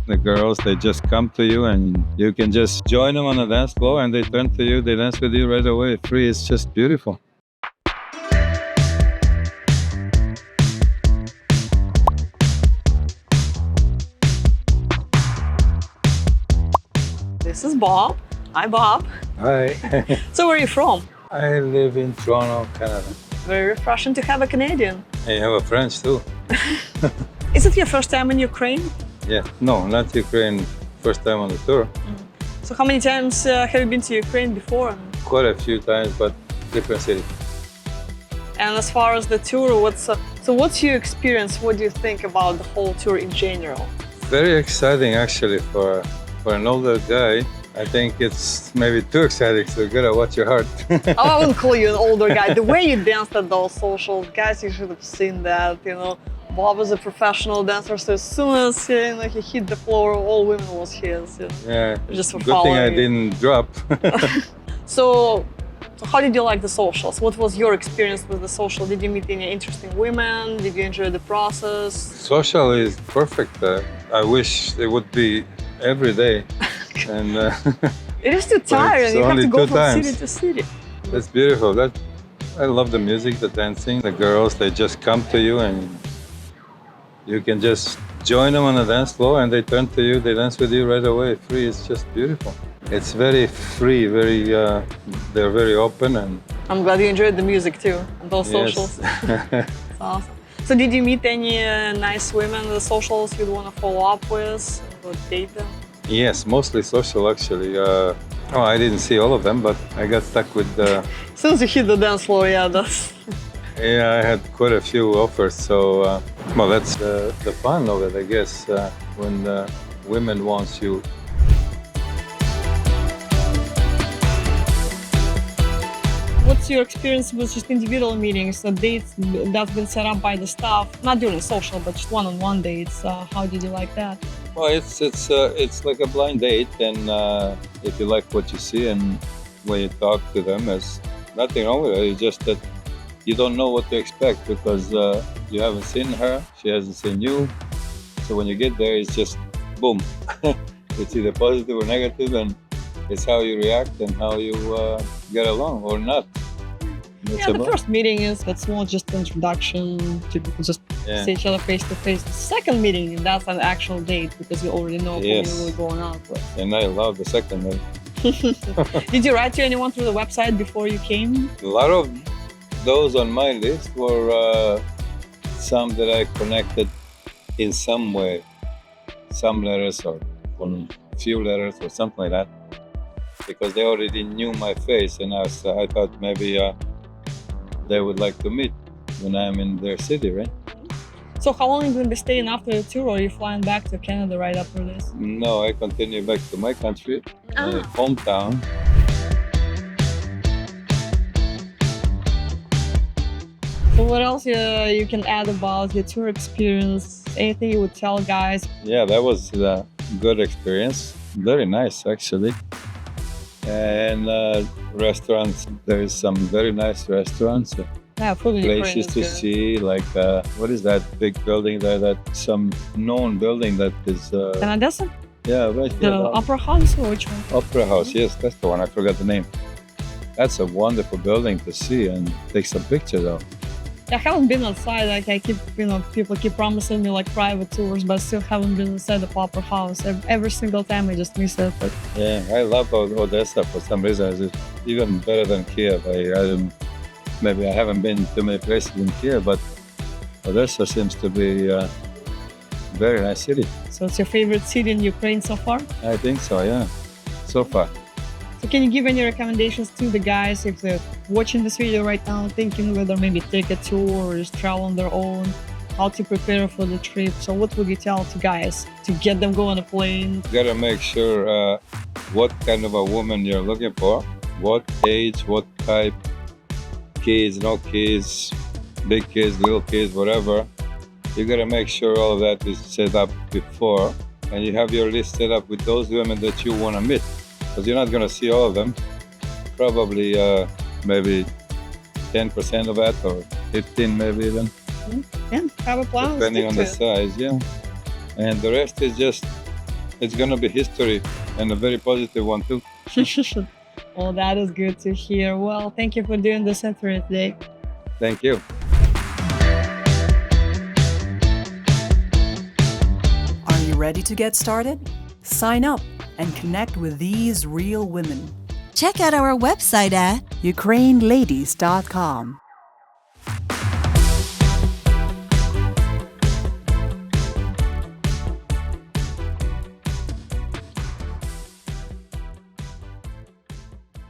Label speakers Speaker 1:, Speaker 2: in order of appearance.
Speaker 1: The girls, they just come to you and you can just join them on the dance floor and they turn to you, they dance with you right away. Free, it's just beautiful.
Speaker 2: This is Bob. Hi, Bob.
Speaker 1: Hi.
Speaker 2: So where are you from?
Speaker 1: I live in Toronto, Canada.
Speaker 2: Very refreshing to have a Canadian.
Speaker 1: I have a French too.
Speaker 2: Is it your first time in Ukraine?
Speaker 1: Yeah, no, not Ukraine. First time on the tour.
Speaker 2: So how many times have you been to Ukraine before?
Speaker 1: Quite a few times, but different city.
Speaker 2: And as far as the tour, what's your experience? What do you think about the whole tour in general?
Speaker 1: Very exciting actually for an older guy. I think it's maybe too exciting, so you gotta watch your heart.
Speaker 2: Oh, I wouldn't call you an older guy. The way you danced at those socials, guys, you should have seen that, you know. Bob was a professional dancer, so as soon as he hit the floor, all women was his. You know,
Speaker 1: Yeah,
Speaker 2: just for
Speaker 1: good thing I
Speaker 2: following you.
Speaker 1: didn't drop.
Speaker 2: So how did you like the socials? What was your experience with the social? Did you meet any interesting women? Did you enjoy the process?
Speaker 1: Social is perfect. I wish it would be every day. And
Speaker 2: It is too tiring. You have
Speaker 1: only
Speaker 2: to go
Speaker 1: two
Speaker 2: from
Speaker 1: times.
Speaker 2: city to city.
Speaker 1: That's beautiful. I love the music, the dancing. The girls, they just come to you and you can just join them on the dance floor and they turn to you, they dance with you right away. Free, it's just beautiful. It's very free, they're very open and
Speaker 2: I'm glad you enjoyed the music too on those
Speaker 1: yes.
Speaker 2: socials. It's awesome. So did you meet any nice women on the socials you'd want to follow up with or date them?
Speaker 1: Yes, mostly social actually. I didn't see all of them, but I got stuck with
Speaker 2: As soon as you hit the dance floor, yeah, that's...
Speaker 1: yeah, I had quite a few offers, so well, that's the fun of it, I guess, when women wants you.
Speaker 2: What's your experience with just individual meetings, so dates that's been set up by the staff, not during social, but just one-on-one dates? How did you like that?
Speaker 1: Well, it's like a blind date, and if you like what you see and when you talk to them, there's nothing wrong with it. It's just that you don't know what to expect because you haven't seen her, she hasn't seen you. So when you get there, it's just boom. It's either positive or negative, and it's how you react and how you get along or not. That's
Speaker 2: Yeah, the
Speaker 1: about-
Speaker 2: first meeting that's more just an introduction to people just
Speaker 1: Yeah.
Speaker 2: see each other face to face. The second meeting, that's an actual date because you already know who
Speaker 1: Yes.
Speaker 2: you're going out with.
Speaker 1: And I love the second one.
Speaker 2: Did you write to anyone through the website before you came?
Speaker 1: A lot of those on my list were some that I connected in some way, some letters or one few letters or something like that, because they already knew my face, and I thought maybe they would like to meet when I'm in their city, right?
Speaker 2: So how long are you going to be staying after the tour, or are you flying back to Canada right after this?
Speaker 1: No, I continue back to my country, my hometown.
Speaker 2: So what else you can add about your tour experience? Anything you would tell guys?
Speaker 1: Yeah, that was a good experience. Very nice, actually. And restaurants, there is some very nice restaurants,
Speaker 2: Yeah, food in Ukraine
Speaker 1: places
Speaker 2: is
Speaker 1: to
Speaker 2: good.
Speaker 1: see, like what is that big building there? That some known building that is,
Speaker 2: Canadesa?
Speaker 1: yeah, right
Speaker 2: The
Speaker 1: here.
Speaker 2: Opera House or which one?
Speaker 1: Opera House, yes, that's the one. I forgot the name. That's a wonderful building to see and take some pictures of.
Speaker 2: I haven't been outside. Like I keep, people keep promising me like private tours, but I still haven't been inside the Opera House. Every single time I just miss it. But
Speaker 1: Yeah, I love Odessa for some reason. It's even better than Kiev. Maybe I haven't been to many places in Kiev, but Odessa seems to be a very nice city.
Speaker 2: so it's your favorite city in Ukraine so far?
Speaker 1: I think so, yeah, so far.
Speaker 2: So can you give any recommendations to the guys if they're watching this video right now, thinking whether maybe take a tour or just travel on their own, how to prepare for the trip? So what would you tell to guys to get them go on a plane?
Speaker 1: You gotta make sure what kind of a woman you're looking for, what age, what type, kids, no kids, big kids, little kids, whatever. You gotta make sure all of that is set up before, and you have your list set up with those women that you wanna meet. Because you're not gonna see all of them. Probably maybe 10% of that, or 15 maybe even.
Speaker 2: Yeah, have a plan.
Speaker 1: Depending on the
Speaker 2: stick to it.
Speaker 1: size, yeah. And the rest is just it's gonna be history, and a very positive one too.
Speaker 2: Well, that is good to hear. Well, thank you for doing this interview today.
Speaker 1: Thank you.
Speaker 3: Are you ready to get started? Sign up and connect with these real women.
Speaker 4: Check out our website at
Speaker 3: ukraineladies.com.